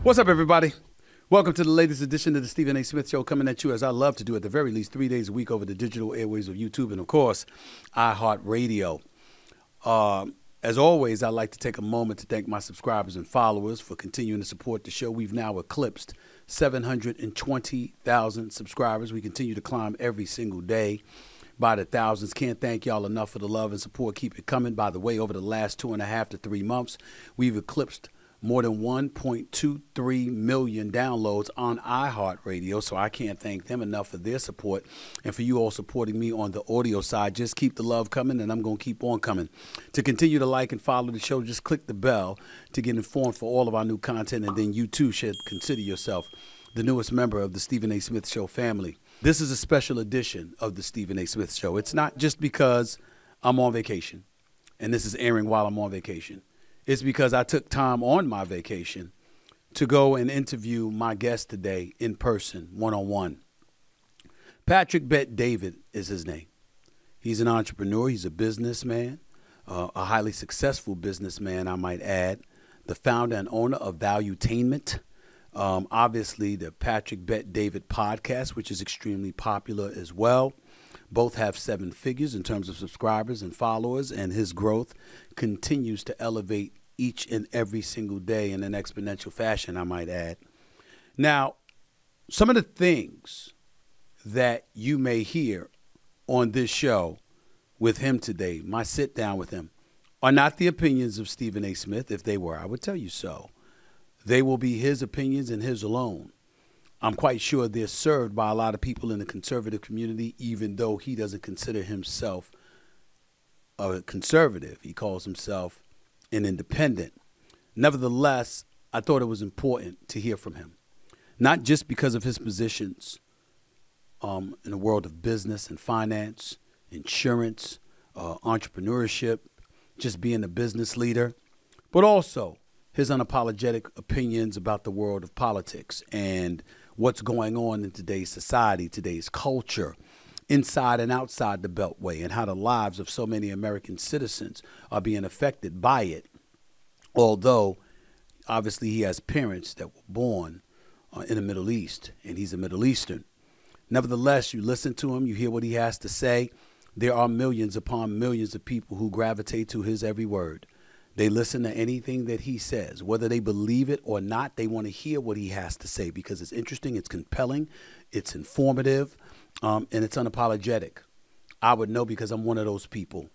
What's up, everybody? Welcome to the latest edition of the Stephen A. Smith Show, coming at you as I love to do at the very least 3 days a week over the digital airwaves of YouTube and, of course, iHeartRadio. As always, I'd like to take a moment to thank my subscribers and followers for continuing to support the show. We've now eclipsed 720,000 subscribers. We continue to climb every single day by the thousands. Can't thank y'all enough for the love and support. Keep it coming. By the way, over the last 2.5 to 3 months, we've eclipsed more than 1.23 million downloads on iHeartRadio, so I can't thank them enough for their support. And for you all supporting me on the audio side, just keep the love coming, and I'm going to keep on coming. To continue to like and follow the show, just click the bell to get informed for all of our new content, and then you too should consider yourself the newest member of the Stephen A. Smith Show family. This is a special edition of the Stephen A. Smith Show. It's not just because I'm on vacation, and this is airing while I'm on vacation. It's because I took time on my vacation to go and interview my guest today in person, one-on-one. Patrick Bet-David is his name. He's an entrepreneur. He's a businessman, a highly successful businessman, I might add, the founder and owner of Valuetainment. Obviously, the Patrick Bet-David Podcast, which is extremely popular as well. Both have 7 figures in terms of subscribers and followers, and his growth continues to elevate each and every single day in an exponential fashion, I might add. Now, some of the things that you may hear on this show with him today, my sit down with him, are not the opinions of Stephen A. Smith. If they were, I would tell you so. They will be his opinions and his alone. I'm quite sure they're served by a lot of people in the conservative community, even though he doesn't consider himself a conservative. He calls himself an independent. Nevertheless, I thought it was important to hear from him, not just because of his positions in the world of business and finance, insurance, entrepreneurship, just being a business leader, but also his unapologetic opinions about the world of politics and what's going on in today's society, today's culture, inside and outside the Beltway, and how the lives of so many American citizens are being affected by it. Although, obviously, he has parents that were born in the Middle East, and he's a Middle Eastern. Nevertheless, you listen to him, you hear what he has to say. There are millions upon millions of people who gravitate to his every word. They listen to anything that he says. Whether they believe it or not, they want to hear what he has to say because it's interesting, it's compelling, it's informative, and it's unapologetic. I would know because I'm one of those people.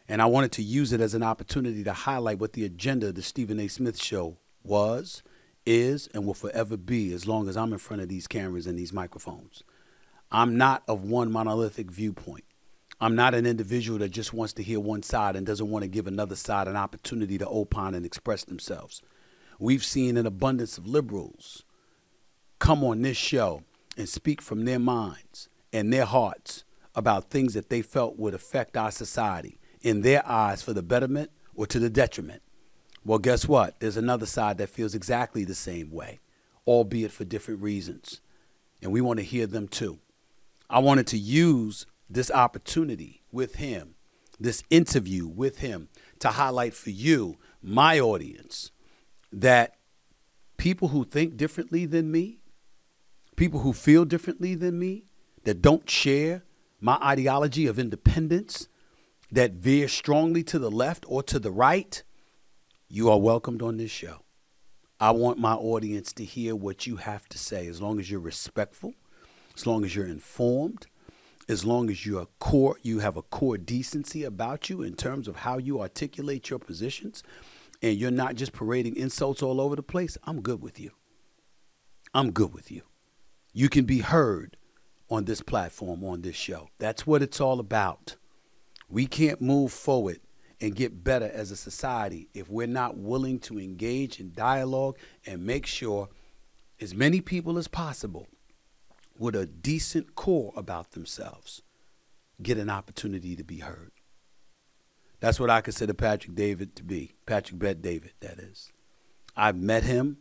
And I wanted to use it as an opportunity to highlight what the agenda of the Stephen A. Smith Show was, is, and will forever be as long as I'm in front of these cameras and these microphones. I'm not of one monolithic viewpoint. I'm not an individual that just wants to hear one side and doesn't want to give another side an opportunity to opine and express themselves. We've seen an abundance of liberals come on this show and speak from their minds and their hearts about things that they felt would affect our society in their eyes for the betterment or to the detriment. Well, guess what? There's another side that feels exactly the same way, albeit for different reasons. And we want to hear them too. I wanted to use this opportunity with him, this interview with him, to highlight for you, my audience, that people who think differently than me, people who feel differently than me, that don't share my ideology of independence, that veer strongly to the left or to the right, you are welcomed on this show. I want my audience to hear what you have to say, as long as you're respectful, as long as you're informed, as long as you have a core decency about you in terms of how you articulate your positions, and you're not just parading insults all over the place. I'm good with you. I'm good with you. You can be heard on this platform, on this show. That's what it's all about. We can't move forward and get better as a society if we're not willing to engage in dialogue and make sure as many people as possible with a decent core about themselves get an opportunity to be heard. That's what I consider Patrick David to be. Patrick Bet-David, that is. I met him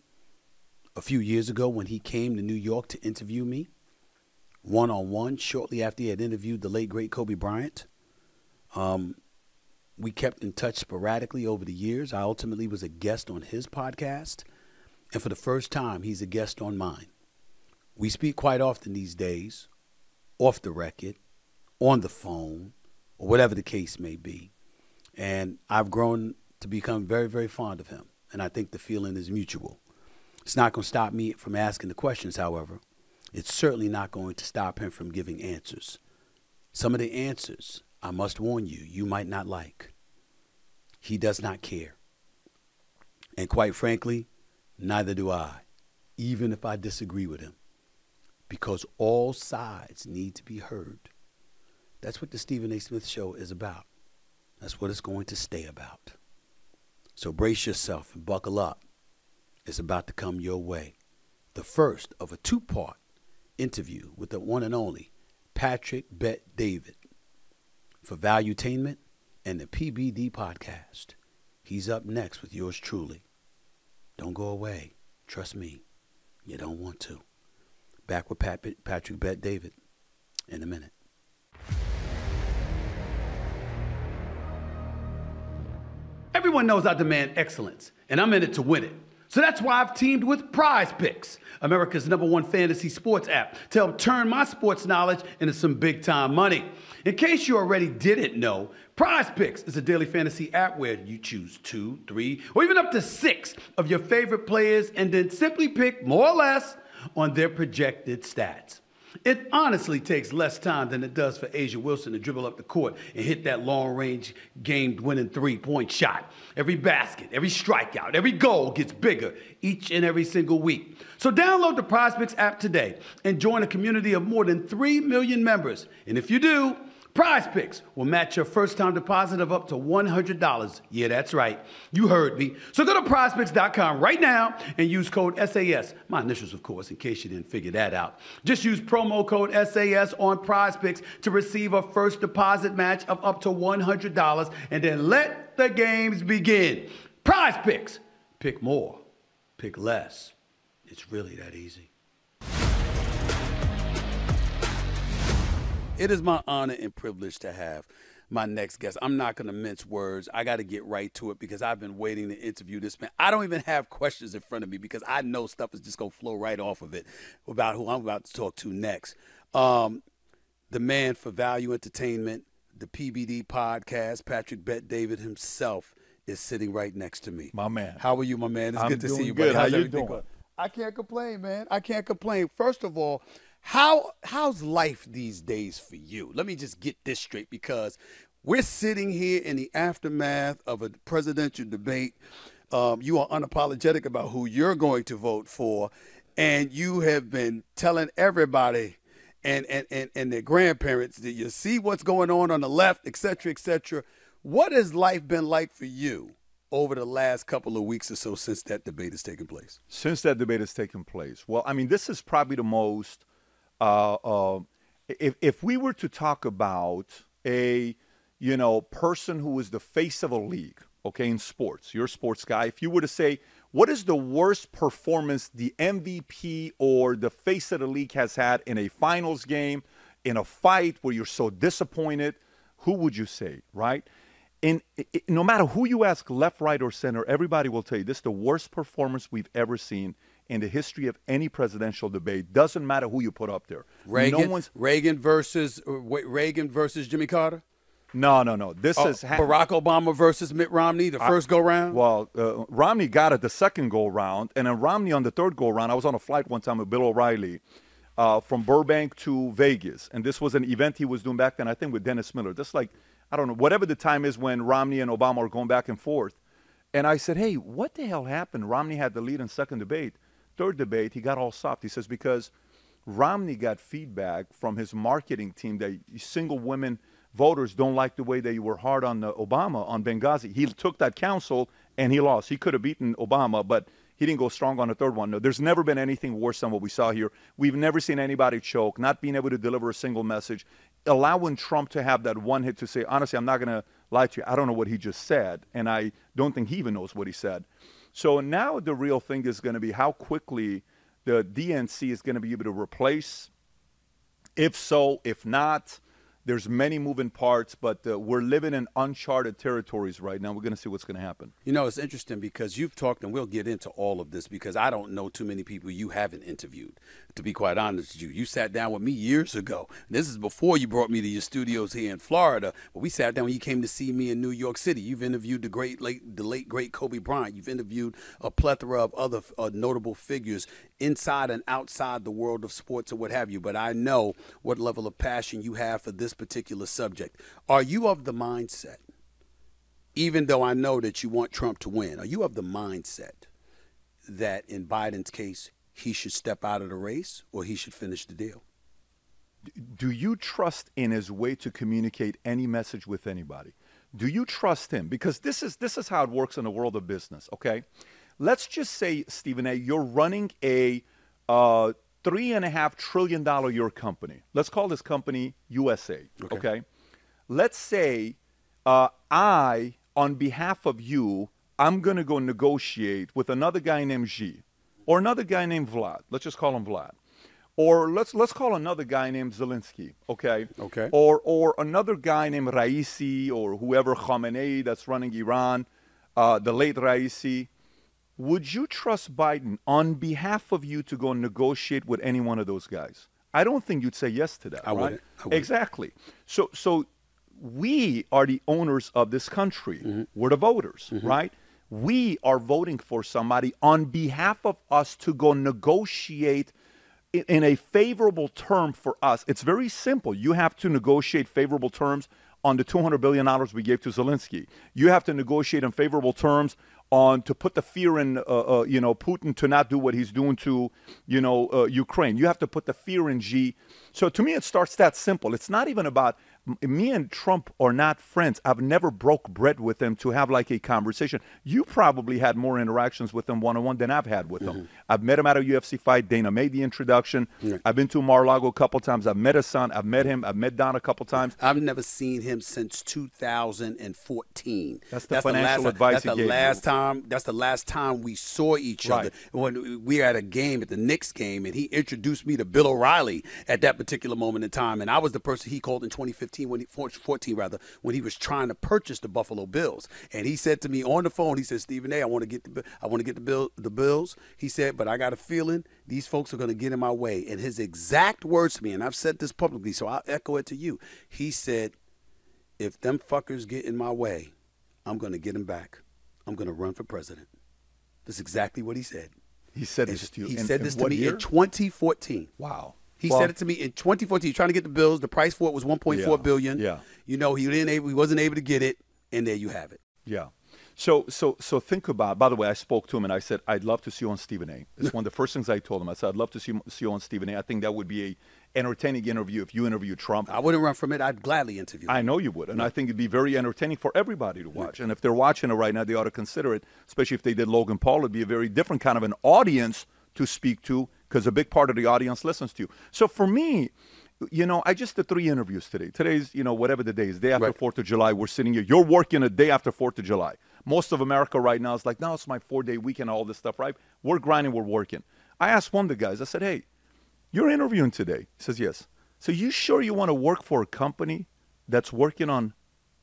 a few years ago when he came to New York to interview me one-on-one shortly after he had interviewed the late, great Kobe Bryant. We kept in touch sporadically over the years. I ultimately was a guest on his podcast. And for the first time, he's a guest on mine. We speak quite often these days, off the record, on the phone, or whatever the case may be. And I've grown to become very, very fond of him. And I think the feeling is mutual. It's not going to stop me from asking the questions, however. It's certainly not going to stop him from giving answers. Some of the answers, I must warn you, you might not like. He does not care. And quite frankly, neither do I, even if I disagree with him. Because all sides need to be heard. That's what the Stephen A. Smith Show is about. That's what it's going to stay about. So brace yourself and buckle up. It's about to come your way. The first of a two-part interview with the one and only Patrick Bet David for Valuetainment and the PBD Podcast. He's up next with yours truly. Don't go away. Trust me, you don't want to. Back with Patrick Bet David in a minute. Everyone knows I demand excellence, and I'm in it to win it. So that's why I've teamed with Prize Picks, America's #1 fantasy sports app, to help turn my sports knowledge into some big-time money. In case you already didn't know, Prize Picks is a daily fantasy app where you choose 2, 3, or even up to 6 of your favorite players and then simply pick more or less on their projected stats. It honestly takes less time than it does for Asia Wilson to dribble up the court and hit that long-range game-winning three-point shot. Every basket, every strikeout, every goal gets bigger each and every single week. So download the PrizePicks app today and join a community of more than 3 million members. And if you do, PrizePicks will match your first-time deposit of up to $100. Yeah, that's right. You heard me. So go to prizepicks.com right now and use code SAS. My initials, of course, in case you didn't figure that out. Just use promo code SAS on PrizePicks to receive a first deposit match of up to $100, and then let the games begin. PrizePicks. Pick more. Pick less. It's really that easy. It is my honor and privilege to have my next guest. I'm not going to mince words. I got to get right to it because I've been waiting to interview this man. I don't even have questions in front of me because I know stuff is just going to flow right off of it about who I'm about to talk to next. The man for Value Entertainment, the PBD Podcast, Patrick Bet David himself is sitting right next to me. My man. How are you, my man? It's good to see you, buddy. buddy. How you doing? Going? I can't complain, man. I can't complain. First of all, how's life these days for you? Let me just get this straight because we're sitting here in the aftermath of a presidential debate. You are unapologetic about who you're going to vote for, and you have been telling everybody and their grandparents that you see what's going on the left, et cetera, et cetera. What has life been like for you over the last couple of weeks or so since that debate has taken place? Since that debate has taken place, well, I mean, this is probably the most. If we were to talk about a, person who is the face of a league, okay, in sports, you're a sports guy. If you were to say, what is the worst performance the MVP or the face of the league has had in a finals game, in a fight where you're so disappointed, who would you say, right? And no matter who you ask, left, right, or center, everybody will tell you this is the worst performance we've ever seen in the history of any presidential debate. Doesn't matter who you put up there. Reagan versus Jimmy Carter? No. This is Barack Obama versus Mitt Romney, the first go-round? Well, Romney got it the second go-round, and then Romney on the third go-round. I was on a flight one time with Bill O'Reilly from Burbank to Vegas, and this was an event he was doing back then, I think, with Dennis Miller. Just like, I don't know, whatever the time is when Romney and Obama are going back and forth. And I said, hey, what the hell happened? Romney had the lead in second debate. Third debate, he got all soft. He says, because Romney got feedback from his marketing team that single women voters don't like the way they were hard on Obama on Benghazi. He took that counsel and he lost. He could have beaten Obama, but he didn't go strong on the third one. No, there's never been anything worse than what we saw here. We've never seen anybody choke, not being able to deliver a single message, allowing Trump to have that one hit to say, honestly, I'm not going to lie to you. I don't know what he just said, and I don't think he even knows what he said. So now the real thing is going to be how quickly the DNC is going to be able to replace. If so, if not, There's many moving parts, but we're living in uncharted territories right now. We're going to see what's going to happen. You know, it's interesting because you've talked, and we'll get into all of this because I don't know too many people you haven't interviewed, to be quite honest with you. You sat down with me years ago. This is before you brought me to your studios here in Florida, but we sat down when you came to see me in New York City. You've interviewed the late, great Kobe Bryant. You've interviewed a plethora of other notable figures inside and outside the world of sports or what have you, but I know what level of passion you have for this particular subject. Are you of the mindset, even though I know that you want Trump to win, are you of the mindset that in Biden's case, he should step out of the race or he should finish the deal? Do you trust in his way to communicate any message with anybody? Do you trust him? Because this is how it works in the world of business, okay? Let's just say, Stephen A., you're running a $3.5 trillion a year company. Let's call this company USA, okay? Let's say I, on behalf of you, I'm going to go negotiate with another guy named G or another guy named Vlad. Let's just call him Vlad. Or let's call another guy named Zelensky, okay? Okay. Or another guy named Raisi or whoever, Khamenei, that's running Iran, the late Raisi. Would you trust Biden on behalf of you to go negotiate with any one of those guys? I don't think you'd say yes to that, I right? wouldn't. Exactly. So we are the owners of this country. We're the voters, right? We are voting for somebody on behalf of us to go negotiate in a favorable term for us. It's very simple. You have to negotiate favorable terms on the $200 billion we gave to Zelensky. You have to negotiate in favorable terms to put the fear in, Putin to not do what he's doing to, Ukraine. You have to put the fear in G. So to me, it starts that simple. It's not even about me and Trump are not friends. I've never broke bread with him to have like a conversation. You probably had more interactions with him one-on-one than I've had with him. I've met him at a UFC fight. Dana made the introduction. I've been to Mar-a-Lago a couple times. I've met his son. I've met him. I've met Don a couple times. I've never seen him since 2014. That's the financial advice he gave you. That's the last time we saw each other. When we were at a game, at the Knicks game, and he introduced me to Bill O'Reilly at that particular moment in time. And I was the person he called in 2014, when he was trying to purchase the Buffalo Bills. And he said to me on the phone, he said, Stephen A., I want to get the Bills. He said, but I got a feeling these folks are going to get in my way. And his exact words to me, and I've said this publicly, so I'll echo it to you. He said, if them fuckers get in my way, I'm going to get them back. I'm going to run for president. That's exactly what he said. He said this to you. He said this to me year? in 2014. Wow. He said it to me in 2014. He's trying to get the Bills. The price for it was $1.4 billion. Yeah. He wasn't able to get it, and there you have it. Yeah. So think about, by the way, I spoke to him and I said, I'd love to see you on Stephen A. It's one of the first things I told him. I said, I'd love to see you on Stephen A. I think that would be a entertaining interview if you interview Trump. I wouldn't run from it. I'd gladly interview him. I know you would. And I think it'd be very entertaining for everybody to watch. And if they're watching it right now, they ought to consider it, especially if they did Logan Paul. It'd be a very different kind of an audience to speak to because a big part of the audience listens to you. So for me, I just did 3 interviews today. Today's, whatever the day is, day after 4th of July, we're sitting here. You're working a day after 4th of July. Most of America right now is like, no, it's my 4-day weekend, all this stuff, right? We're grinding, we're working. I asked one of the guys, I said, hey, you're interviewing today. He says, yes. So you sure you want to work for a company that's working on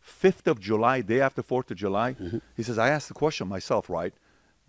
5th of July, day after 4th of July? He says, I asked the question myself, right?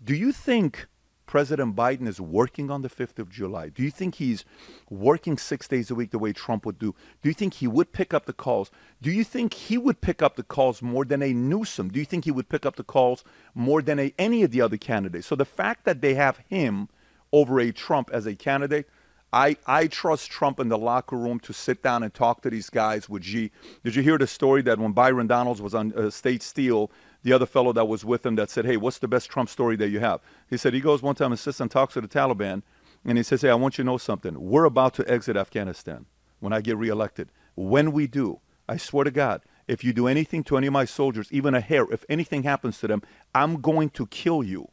Do you think President Biden is working on the 5th of July? Do you think he's working 6 days a week the way Trump would do? Do you think he would pick up the calls? Do you think he would pick up the calls more than a Newsom? Do you think he would pick up the calls more than any of the other candidates? So the fact that they have him over a Trump as a candidate, I trust Trump in the locker room to sit down and talk to these guys with G. Did you hear the story that when Byron Donalds was on State Steel, the other fellow that was with him that said, hey, what's the best Trump story that you have? He said he goes one time and sits and talks to the Taliban, and he says, hey, I want you to know something. We're about to exit Afghanistan when I get reelected. When we do, I swear to God, if you do anything to any of my soldiers, even a hair, if anything happens to them, I'm going to kill you.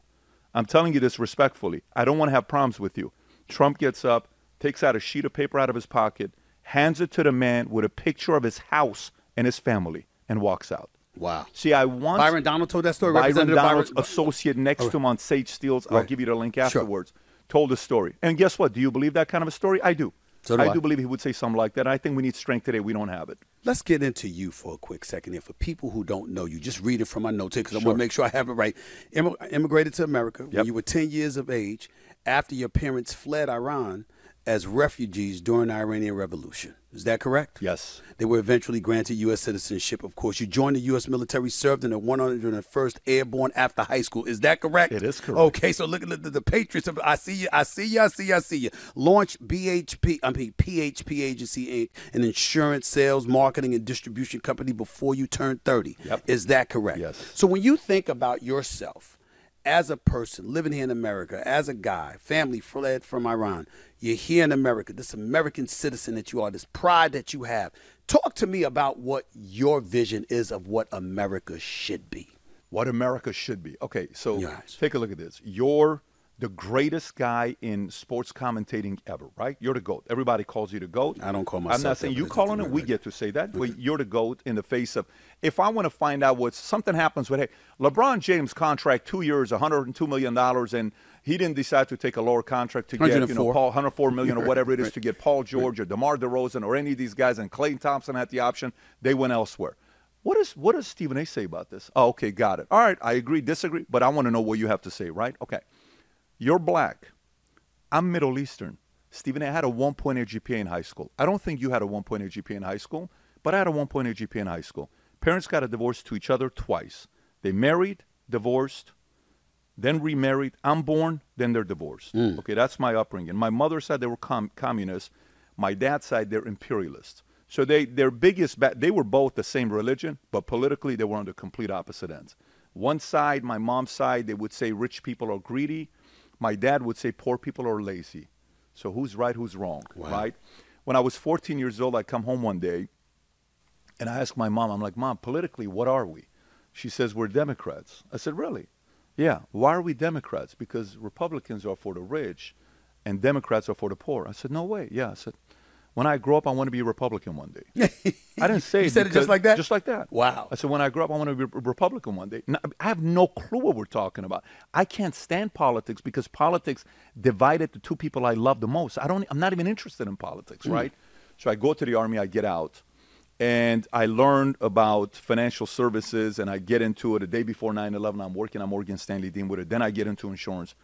I'm telling you this respectfully. I don't want to have problems with you. Trump gets up, takes out a sheet of paper out of his pocket, hands it to the man with a picture of his house and his family, and walks out. Wow. See, I want Byron Donald told that story. Byron Donald's associate next to him on Sage Steele's, I'll give you the link afterwards, told the story. And guess what? Do you believe that kind of a story? I do. So do I. do believe he would say something like that. I think we need strength today. We don't have it. Let's get into you for a quick second here. For people who don't know you, just read it from my notes here because I want to make sure I have it right. Immigrated to America when you were 10 years of age after your parents fled Iran as refugees during the Iranian Revolution. Is that correct? Yes. They were eventually granted U.S. citizenship, of course. You joined the U.S. military, served in the 101st Airborne after high school. Is that correct? It is correct. Okay, so look at the Patriots. I see you. Launched PHP Agency Inc., an insurance, sales, marketing, and distribution company before you turned 30. Yep. Is that correct? Yes. So when you think about yourself as a person living here in America, as a guy, family fled from Iran, you're here in America, this American citizen that you are, this pride that you have. Talk to me about what your vision is of what America should be. What America should be. Okay, so Yes. take a look at this. You're the greatest guy in sports commentating ever, right? You're the GOAT. Everybody calls you the GOAT. I don't call myself I'm not saying that, you but calling it's it. We get to say that. But you're the GOAT in the face of, if I want to find out what something happens with, hey, LeBron James contract 2 years, $102 million, and he didn't decide to take a lower contract to get, Paul, $104 million or whatever it is to get Paul George or DeMar DeRozan or any of these guys, and Klay Thompson had the option, they went elsewhere. What does Stephen A. say about this? Oh, okay, got it. All right, I agree, disagree, but I want to know what you have to say, right? Okay. You're black. I'm Middle Eastern. Stephen A. had a 1.8 GPA in high school. I don't think you had a 1.8 GPA in high school, but I had a 1.8 GPA in high school. Parents got a divorce to each other twice. They married, divorced, then remarried. I'm born, then they're divorced. Okay, that's my upbringing. My mother's side, they were communists. My dad's side, they're imperialists. So their biggest, they were both the same religion, but politically they were on the complete opposite ends. One side, my mom's side, they would say rich people are greedy. My dad would say poor people are lazy. So who's right, who's wrong, right? When I was 14 years old, I come home one day, and I asked my mom, I'm like, Mom, politically, what are we? She says, we're Democrats. I said, really? Yeah. Why are we Democrats? Because Republicans are for the rich, and Democrats are for the poor. I said, no way. Yeah. I said, when I grow up, I want to be a Republican one day. I didn't say You said it just like that? Just like that. Wow. I said, when I grow up, I want to be a Republican one day. Now, I have no clue what we're talking about. I can't stand politics because politics divided the two people I love the most. I'm not even interested in politics, right? So I go to the Army, I get out, and I learned about financial services, and I get into it the day before 9/11. I'm working at Morgan Stanley Dean with it. Then I get into insurance.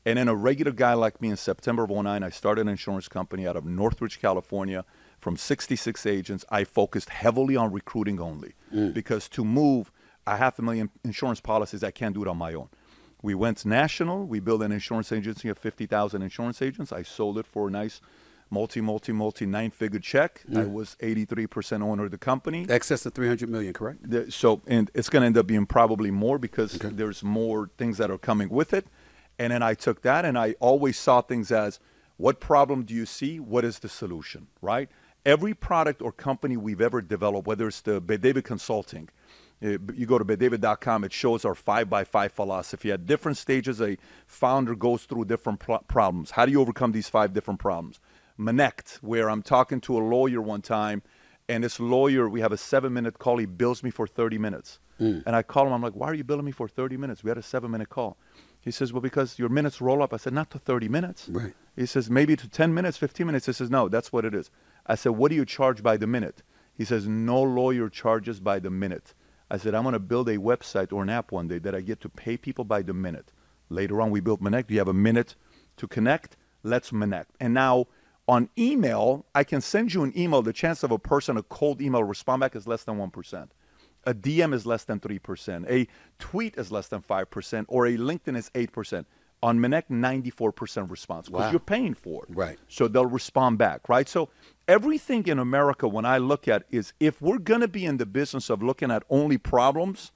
And then a regular guy like me in September of 2009, I started an insurance company out of Northridge, California. From 66 agents, I focused heavily on recruiting only. Because to move 500,000 insurance policies, I can't do it on my own. We went national. We built an insurance agency of 50,000 insurance agents. I sold it for a nice multi nine-figure check. I was 83% owner of the company. Excess of $300 million, correct? And it's going to end up being probably more because there's more things that are coming with it. And then I took that, and I always saw things as, what problem do you see? What is the solution, right? Every product or company we've ever developed, whether it's the Bedavid Consulting, you go to bedavid.com, it shows our 5x5 philosophy. At different stages, a founder goes through different problems. How do you overcome these 5 different problems? Manect, where I'm talking to a lawyer one time, and this lawyer, we have a 7-minute call. He bills me for 30 minutes. And I call him. I'm like, why are you billing me for 30 minutes? We had a 7-minute call. He says, well, because your minutes roll up. I said, not to 30 minutes. Right. He says, maybe to 10 minutes, 15 minutes. He says, no, that's what it is. I said, what do you charge by the minute? He says, no lawyer charges by the minute. I said, I'm going to build a website or an app one day that I get to pay people by the minute. Later on, we built Manect. You have a minute to connect. Let's Manect. And now on email, I can send you an email. The chance of a person, a cold email respond back is less than 1%. A DM is less than 3%. A tweet is less than 5%. Or a LinkedIn is 8%. On Manect, 94% response because you're paying for it. Right. So they'll respond back, right? So everything in America, when I look at is if we're going to be in the business of looking at only problems,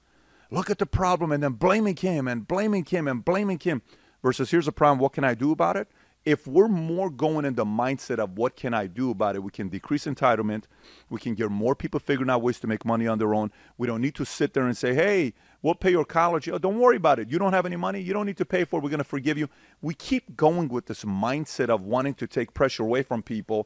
look at the problem and then blaming him and blaming him and blaming him versus here's a problem, what can I do about it? If we're more going in the mindset of what can I do about it, we can decrease entitlement. We can get more people figuring out ways to make money on their own. We don't need to sit there and say, hey, we'll pay your college. Oh, don't worry about it. You don't have any money. You don't need to pay for it. We're going to forgive you. We keep going with this mindset of wanting to take pressure away from people.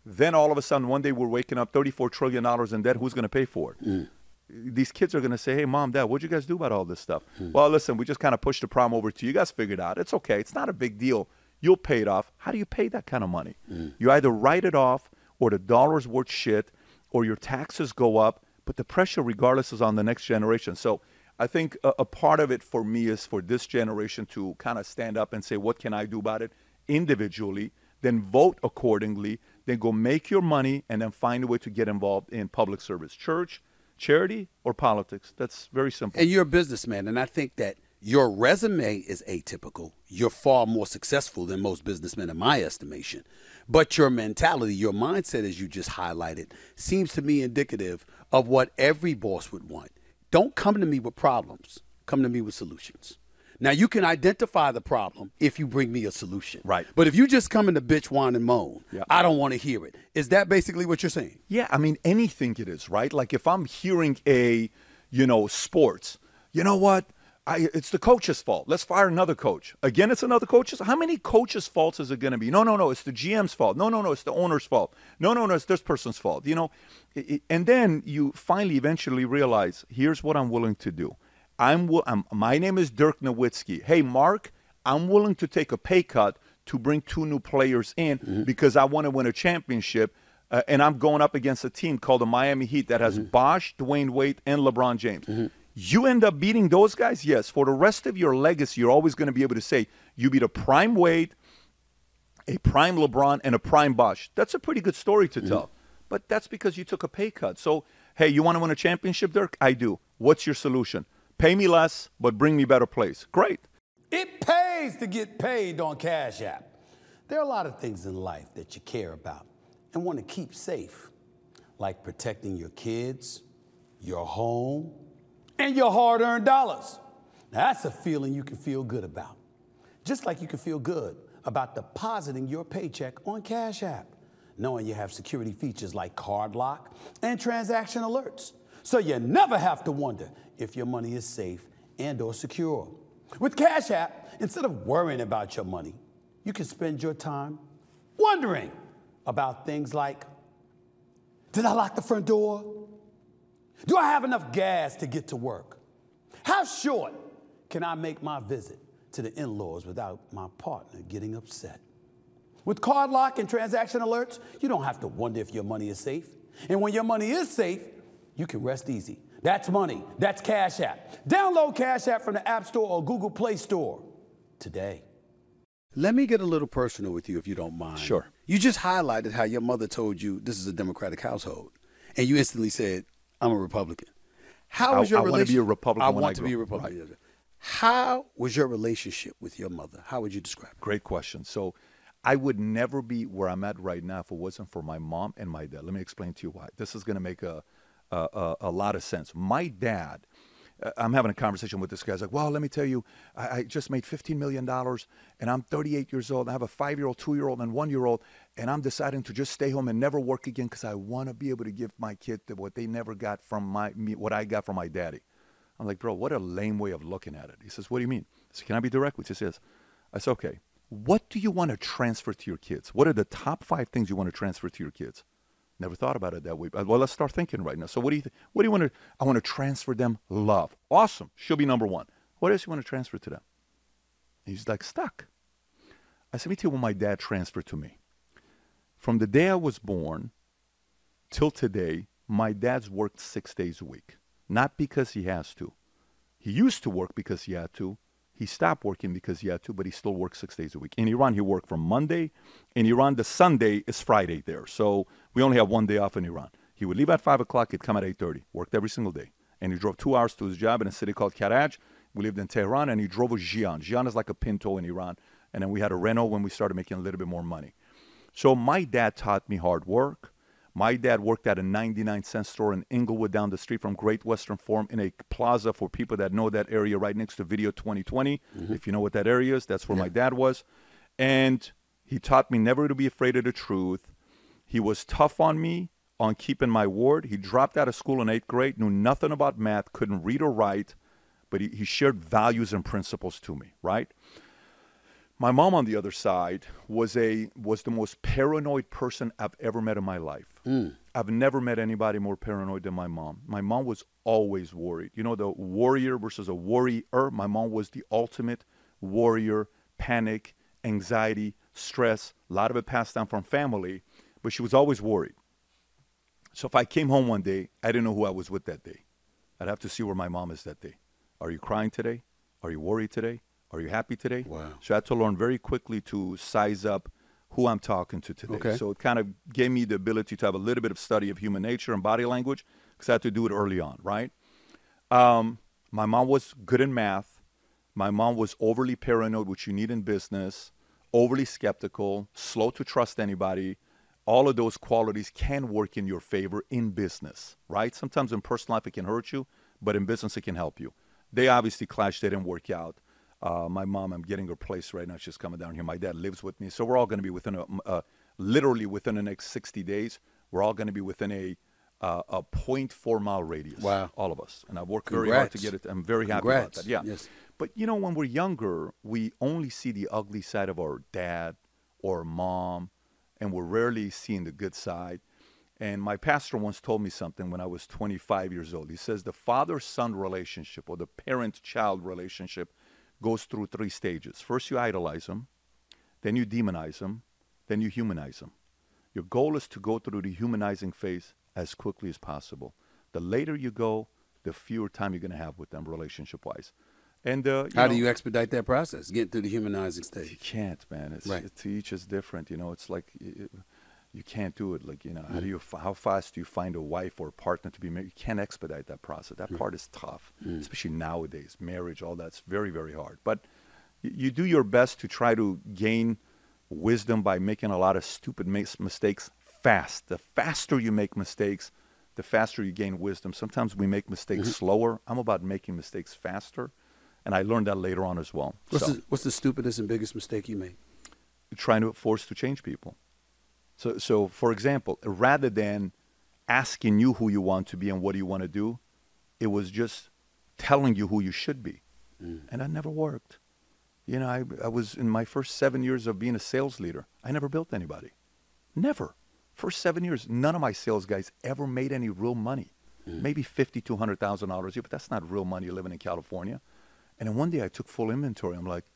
Then all of a sudden, one day we're waking up $34 trillion in debt. Who's going to pay for it? These kids are going to say, hey, Mom, Dad, what'd you guys do about all this stuff? Well, listen, we just kind of pushed the problem over to you. You guys figured it out. It's okay. It's not a big deal. You'll pay it off. How do you pay that kind of money? You either write it off, or the dollar's worth shit, or your taxes go up, but the pressure regardless is on the next generation. So I think a part of it for me is for this generation to kind of stand up and say, what can I do about it individually, then vote accordingly, then go make your money, and then find a way to get involved in public service, church, charity, or politics. That's very simple. And you're a businessman, and I think that your resume is atypical. You're far more successful than most businessmen in my estimation. But your mentality, your mindset, as you just highlighted, seems to me indicative of what every boss would want. Don't come to me with problems. Come to me with solutions. Now, you can identify the problem if you bring me a solution. Right. But if you just come in to bitch, whine, and moan, I don't want to hear it. Is that basically what you're saying? Yeah, I mean, anything it is, right? Like if I'm hearing sports, you know what? It's the coach's fault. Let's fire another coach. Again, it's another coach's. How many coaches' faults is it going to be? No, it's the GM's fault. No, it's the owner's fault. No, it's this person's fault. And then you finally eventually realize, here's what I'm willing to do. My name is Dirk Nowitzki. Hey, Mark, I'm willing to take a pay cut to bring 2 new players in because I want to win a championship. And I'm going up against a team called the Miami Heat that has Bosh, Dwayne Wade, and LeBron James. You end up beating those guys, yes. For the rest of your legacy, you're always going to be able to say you beat a prime Wade, a prime LeBron, and a prime Bosh. That's a pretty good story to tell. But that's because you took a pay cut. So, hey, you want to win a championship, Dirk? I do. What's your solution? Pay me less, but bring me better plays. Great. It pays to get paid on Cash App. There are a lot of things in life that you care about and want to keep safe, like protecting your kids, your home, and your hard-earned dollars. Now, that's a feeling you can feel good about. Just like you can feel good about depositing your paycheck on Cash App, knowing you have security features like card lock and transaction alerts. So you never have to wonder if your money is safe and or secure. With Cash App, instead of worrying about your money, you can spend your time wondering about things like, did I lock the front door? Do I have enough gas to get to work? How short can I make my visit to the in-laws without my partner getting upset? With card lock and transaction alerts, you don't have to wonder if your money is safe. And when your money is safe, you can rest easy. That's money. That's Cash App. Download Cash App from the App Store or Google Play Store today. Let me get a little personal with you if you don't mind. Sure. You just highlighted how your mother told you this is a Democratic household, and you instantly said, I'm a Republican. How was your relationship? I want to be a Republican. I want to be a Republican. Right. How was your relationship with your mother? How would you describe it? Great question. So I would never be where I'm at right now if it wasn't for my mom and my dad. Let me explain to you why. This is going to make a lot of sense. My dad, I'm having a conversation with this guy. He's like, well, let me tell you, I just made $15 million, and I'm 38 years old. I have a 5-year-old, 2-year-old, and 1-year-old, and I'm deciding to just stay home and never work again because I want to be able to give my kid what they never got from what I got from my daddy. I'm like, bro, what a lame way of looking at it. He says, what do you mean? I said, can I be direct with you? He says, I said, okay, what do you want to transfer to your kids? What are the top 5 things you want to transfer to your kids? Never thought about it that way. Well, let's start thinking right now. So what do you want to, I want to transfer them love. Awesome. She'll be number 1. What else you want to transfer to them? He's like, stuck. I said, let me tell you what my dad transferred to me. From the day I was born till today, my dad's worked 6 days a week. Not because he has to. He used to work because he had to. He stopped working because he had to, but he still works 6 days a week. In Iran, he worked from Monday. In Iran, the Sunday is Friday there. So we only have 1 day off in Iran. He would leave at 5 o'clock. He'd come at 8:30. Worked every single day. And he drove 2 hours to his job in a city called Karaj. We lived in Tehran, and he drove a Xi'an. Xi'an is like a Pinto in Iran. And then we had a Renault when we started making a little bit more money. So my dad taught me hard work. My dad worked at a 99-cent store in Inglewood down the street from Great Western Forum in a plaza for people that know that area right next to Video 2020. If you know what that area is, that's where my dad was. And he taught me never to be afraid of the truth. He was tough on me on keeping my word. He dropped out of school in 8th grade, knew nothing about math, couldn't read or write, but he shared values and principles to me, right? My mom, on the other side, was the most paranoid person I've ever met in my life. I've never met anybody more paranoid than my mom. My mom was always worried. You know, the warrior versus a worrier. My mom was the ultimate warrior, panic, anxiety, stress, a lot of it passed down from family, but she was always worried. So if I came home one day, I didn't know who I was with that day. I'd have to see where my mom is that day. Are you crying today? Are you worried today? Are you happy today? Wow. So I had to learn very quickly to size up who I'm talking to today. Okay. So it kind of gave me the ability to have a little bit of study of human nature and body language because I had to do it early on, right? My mom was good in math. My mom was overly paranoid, which you need in business, overly skeptical, slow to trust anybody. All of those qualities can work in your favor in business, right? Sometimes in personal life it can hurt you, but in business it can help you. They obviously clashed. They didn't work out. My mom, I'm getting her place right now. She's coming down here. My dad lives with me. So we're all going to be within literally within the next 60 days, we're all going to be within a 0.4 mile radius. Wow. All of us. And I've worked very hard to get it. I'm very happy about that. Yeah. Yes. But, you know, when we're younger, we only see the ugly side of our dad or mom, and we're rarely seeing the good side. And my pastor once told me something when I was 25 years old. He says the father-son relationship or the parent-child relationship goes through 3 stages. First, you idolize them. Then you demonize them. Then you humanize them. Your goal is to go through the humanizing phase as quickly as possible. The later you go, the fewer time you're going to have with them relationship-wise. And how do you expedite that process, get through the humanizing stage? You can't, man. It's right. To each is different. You know, it's like you can't do it. Like, you know, how fast do you find a wife or a partner to be married? You can't expedite that process. That part is tough, especially nowadays. Marriage, all that's very, very hard. But you do your best to try to gain wisdom by making a lot of stupid mistakes fast. The faster you make mistakes, the faster you gain wisdom. Sometimes we make mistakes slower. I'm about making mistakes faster. And I learned that later on as well. What's the stupidest and biggest mistake you made? Trying to force to change people. So for example, rather than asking you who you want to be and what you want to do, it was just telling you who you should be. And that never worked. You know, I was in my first 7 years of being a sales leader. I never built anybody. Never. First 7 years, none of my sales guys ever made any real money. Maybe $50,000 to $100,000 a year, but that's not real money living in California. And then one day I took full inventory. I'm like,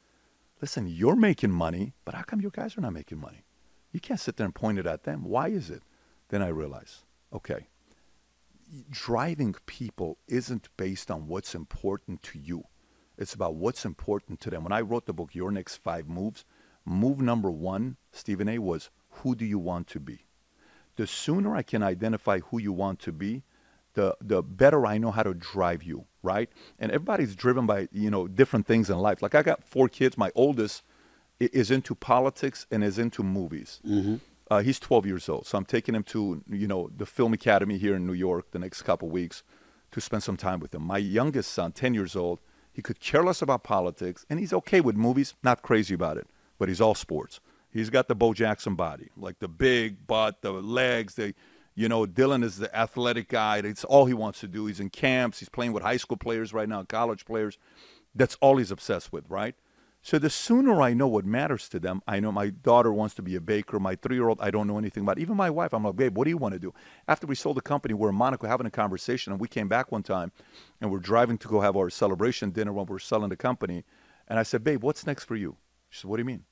listen, you're making money, but how come your guys are not making money? You can't sit there and point it at them. Why is it? Then I realized, okay, driving people isn't based on what's important to you. It's about what's important to them. When I wrote the book, Your Next 5 Moves, move number 1, Stephen A., was who do you want to be? The sooner I can identify who you want to be, the better I know how to drive you, right? And everybody's driven by, you know, different things in life. Like I got 4 kids. My oldest is into politics and is into movies. He's 12 years old. So I'm taking him to, you know, the Film Academy here in New York the next couple of weeks to spend some time with him. My youngest son, 10 years old, he could care less about politics, and he's okay with movies, not crazy about it, but he's all sports. He's got the Bo Jackson body, like the big butt, the legs, you know, Dylan is the athletic guy. It's all he wants to do. He's in camps. He's playing with high school players right now, college players. That's all he's obsessed with, right? So the sooner I know what matters to them, I know my daughter wants to be a baker. My 3-year-old, I don't know anything about. Even my wife, I'm like, babe, what do you want to do? After we sold the company, we're in Monaco having a conversation, and we came back one time, and we're driving to go have our celebration dinner when we're selling the company. And I said, babe, what's next for you? She said, what do you mean?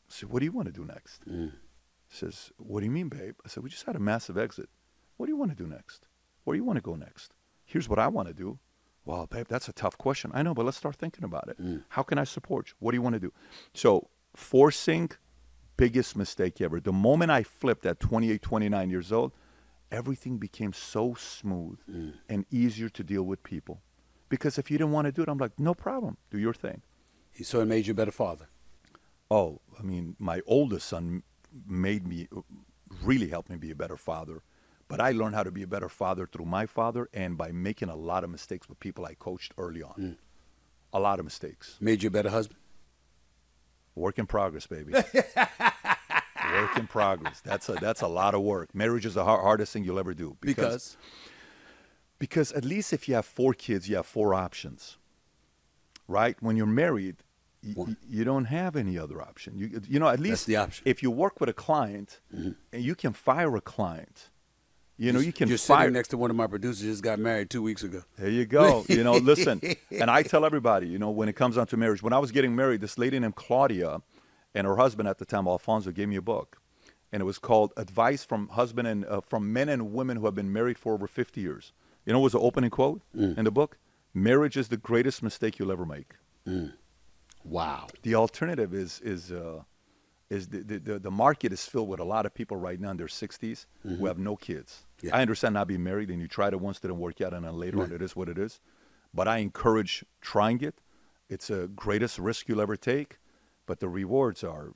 I said, what do you want to do next? She says, what do you mean, babe? I said, we just had a massive exit. What do you want to do next? Where do you want to go next? Here's what I want to do. Well, babe, that's a tough question. I know, but let's start thinking about it. How can I support you? What do you want to do? So forcing, biggest mistake ever. The moment I flipped at 28, 29 years old, everything became so smooth and easier to deal with people. Because if you didn't want to do it, I'm like, no problem. Do your thing. So it made you a better father? Oh, I mean, my oldest son really helped me be a better father. But I learned how to be a better father through my father and by making a lot of mistakes with people I coached early on. A lot of mistakes. Made you a better husband? Work in progress, baby. Work in progress. That's a lot of work. Marriage is the hardest thing you'll ever do. Because at least if you have 4 kids, you have 4 options. Right? When you're married, you don't have any other option. You know, at least that's the option. If you work with a client and you can fire a client, you know, you can You're fire. sitting next to one of my producers who just got married 2 weeks ago. There you go. You know, listen, and I tell everybody, you know, when it comes down to marriage, when I was getting married, this lady named Claudia, And her husband at the time, Alfonso, gave me a book. And it was called Advice from from Men and Women Who Have Been Married for Over 50 Years. You know what was the opening quote in the book? Marriage is the greatest mistake you'll ever make. Wow. The alternative is the market is filled with a lot of people right now in their 60s who have no kids. Yeah. I understand not being married, and you tried it once, didn't work out, and then later on it is what it is. But I encourage trying it. It's the greatest risk you'll ever take, but the rewards are,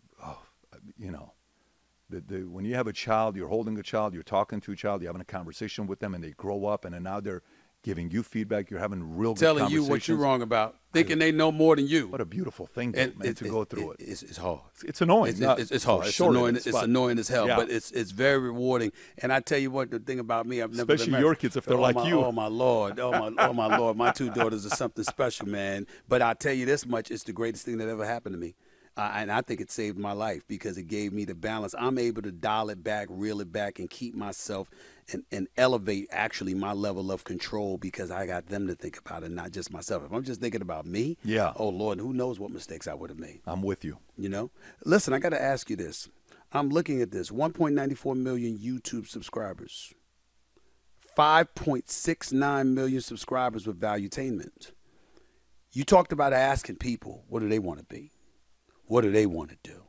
when you have a child, you're holding a child, you're talking to a child, you're having a conversation with them, and they grow up, and then now they're giving you feedback. You're having real good telling conversations. you what you're wrong about, thinking they know more than you. What a beautiful thing, man, to go through it. It's hard. It's annoying. It's hard. It's annoying. It's annoying as hell, Yeah. but it's very rewarding. And I tell you what, the thing about me, I've never been Especially married. your kids, if they're like you. Oh my Lord, oh my Lord, my two daughters are something special, man. But I tell you this much: it's the greatest thing that ever happened to me. And I think it saved my life because it gave me the balance. I'm able to dial it back, reel it back, and keep myself and elevate actually my level of control because I got them to think about it, not just myself. If I'm just thinking about me, oh Lord, who knows what mistakes I would have made. I'm with you. You know? Listen, I got to ask you this. I'm looking at this. 1.94 million YouTube subscribers. 5.69 million subscribers with Valuetainment. You talked about asking people, what do they want to be? What do they want to do?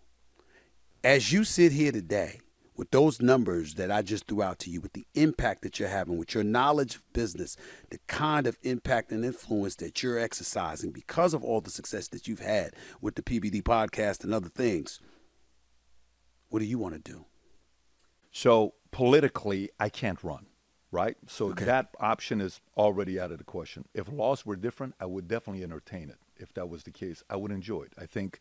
As you sit here today, with those numbers that I just threw out to you, with the impact that you're having, with your knowledge of business, the kind of impact and influence that you're exercising because of all the success that you've had with the PBD Podcast and other things, what do you want to do? So politically, I can't run, right? So Okay. that option is already out of the question. If laws were different, I would definitely entertain it. If that was the case, I would enjoy it. I think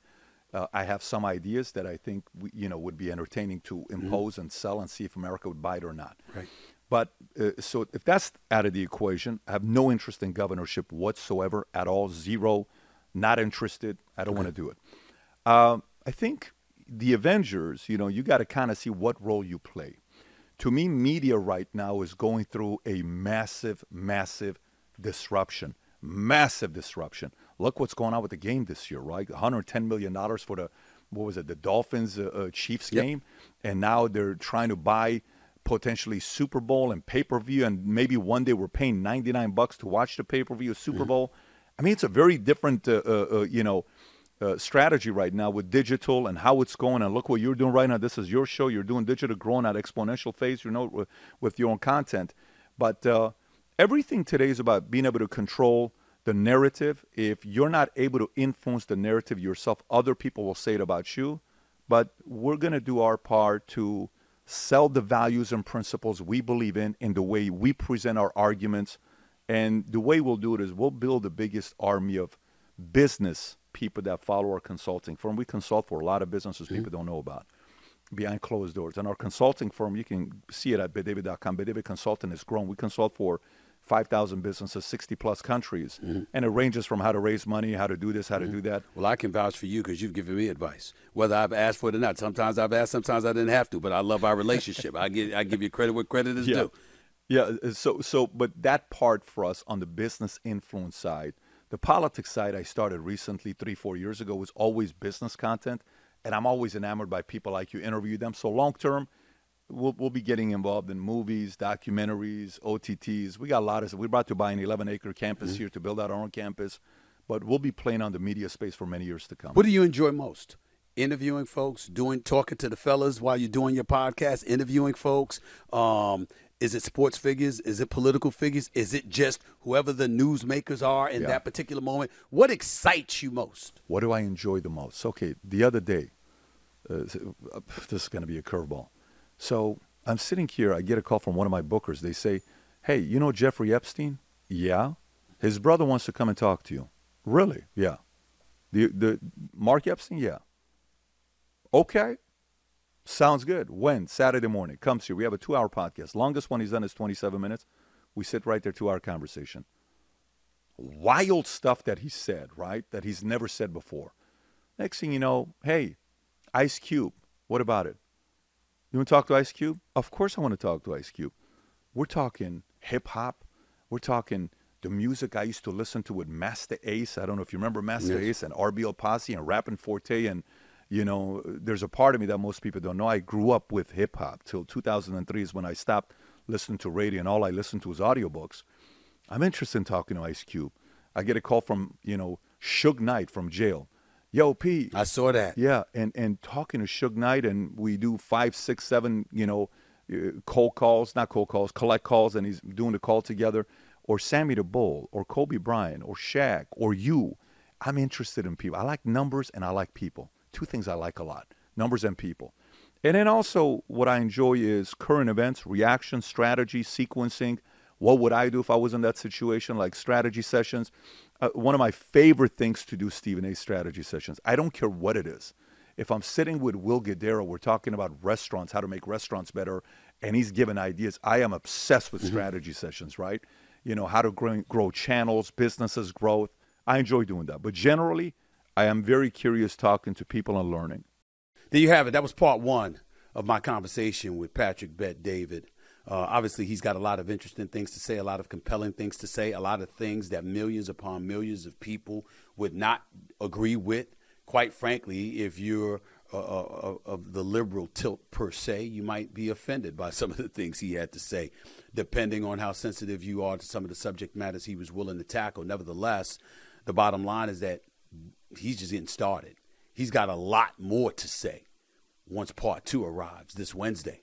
I have some ideas that I think would be entertaining to impose and sell and see if America would buy it or not. Right. But so if that's out of the equation, I have no interest in governorship whatsoever at all. Zero. Not interested. I don't want to do it. I think the Avengers, you got to kind of see what role you play. To me, media right now is going through a massive, massive disruption. Massive disruption. Look what's going on with the game this year, right? $110 million for the Dolphins Chiefs game. And now they're trying to buy potentially Super Bowl and pay-per-view. And maybe one day we're paying $99 to watch the pay-per-view Super Bowl. I mean, it's a very different, strategy right now with digital and how it's going. And look what you're doing right now. This is your show. You're doing digital, growing at exponential phase, with your own content. But everything today is about being able to control the narrative. If you're not able to influence the narrative yourself, other people will say it about you. But we're going to do our part to sell the values and principles we believe in the way we present our arguments. And the way we'll do it is we'll build the biggest army of business people that follow our consulting firm. We consult for a lot of businesses people don't know about behind closed doors. And our consulting firm, you can see it at bedavid.com. Bedavid Consulting has grown. We consult for 5,000 businesses, 60-plus countries. And it ranges from how to raise money, how to do this, how to do that. Well, I can vouch for you because you've given me advice, whether I've asked for it or not. Sometimes I've asked, sometimes I didn't have to, but I love our relationship. I give you credit where credit is due. Yeah, but that part for us on the business influence side, the politics side I started recently 3-4 years ago was always business content. And I'm always enamored by people like you, interview them. So long term, we'll be getting involved in movies, documentaries, OTTs. We're about to buy an 11-acre campus here to build out our own campus. But we'll be playing on the media space for many years to come. What do you enjoy most? Interviewing folks, talking to the fellas while you're doing your podcast, interviewing folks. Is it sports figures? Is it political figures? Is it just whoever the newsmakers are in that particular moment? What excites you most? What do I enjoy the most? Okay, the other day, this is going to be a curveball. So I'm sitting here. I get a call from one of my bookers. They say, hey, you know Jeffrey Epstein? Yeah. His brother wants to come and talk to you. Really? Yeah. The Mark Epstein? Yeah. Okay. Sounds good. When? Saturday morning. Comes here. We have a 2-hour podcast. Longest one he's done is 27 minutes. We sit right there, 2-hour conversation. Wild stuff that he said, right? That he's never said before. Next thing you know, hey, Ice Cube, what about it? You want to talk to Ice Cube? Of course I want to talk to Ice Cube. We're talking hip-hop. We're talking the music I used to listen to with Master Ace. I don't know if you remember Master Ace and RBL Posse and Rappin' Forte and You know, there's a part of me that most people don't know. I grew up with hip hop till 2003 is when I stopped listening to radio and all I listened to was audiobooks. I'm interested in talking to Ice Cube. I get a call from, Suge Knight from jail. Yo, P. I saw that. Yeah, and talking to Suge Knight, and we do 5, 6, 7, collect calls, and he's doing the call together. Or Sammy the Bull, or Kobe Bryant, or Shaq, or you. I'm interested in people. I like numbers and I like people. Two things I like a lot, numbers and people. And then also what I enjoy is current events, reaction, strategy, sequencing. What would I do if I was in that situation, like strategy sessions? One of my favorite things to do, Stephen A., strategy sessions. I don't care what it is. If I'm sitting with Will Guidara, we're talking about restaurants, how to make restaurants better, and he's giving ideas. I am obsessed with strategy sessions, right? How to grow channels, businesses, growth. I enjoy doing that. But generally, I am very curious talking to people and learning. There you have it. That was part one of my conversation with Patrick Bet-David. Obviously, he's got a lot of interesting things to say, a lot of compelling things to say, a lot of things that millions upon millions of people would not agree with. Quite frankly, if you're of the liberal tilt per se, you might be offended by some of the things he had to say, depending on how sensitive you are to some of the subject matters he was willing to tackle. Nevertheless, the bottom line is that he's just getting started. He's got a lot more to say once part 2 arrives this Wednesday.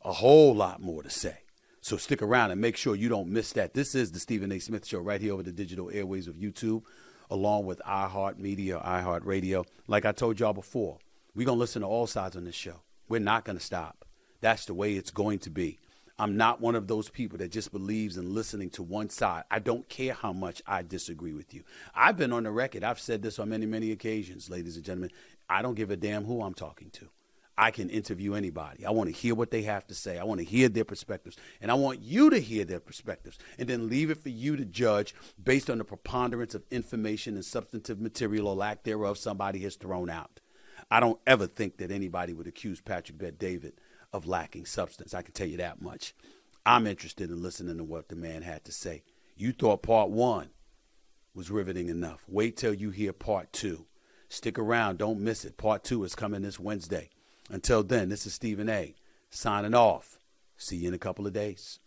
A whole lot more to say. So stick around and make sure you don't miss that. This is the Stephen A. Smith Show right here over the digital airwaves of YouTube, along with iHeartRadio. Like I told y'all before, we're going to listen to all sides on this show. We're not going to stop. That's the way it's going to be. I'm not one of those people that just believes in listening to one side. I don't care how much I disagree with you. I've been on the record. I've said this on many, many occasions, ladies and gentlemen. I don't give a damn who I'm talking to. I can interview anybody. I want to hear what they have to say. I want to hear their perspectives. And I want you to hear their perspectives and then leave it for you to judge based on the preponderance of information and substantive material or lack thereof somebody has thrown out. I don't ever think that anybody would accuse Patrick Bet-David of lacking substance. I can tell you that much. I'm interested in listening to what the man had to say. You thought part 1 was riveting enough. Wait till you hear part 2. Stick around. Don't miss it. Part 2 is coming this Wednesday. Until then, this is Stephen A. signing off. See you in a couple of days.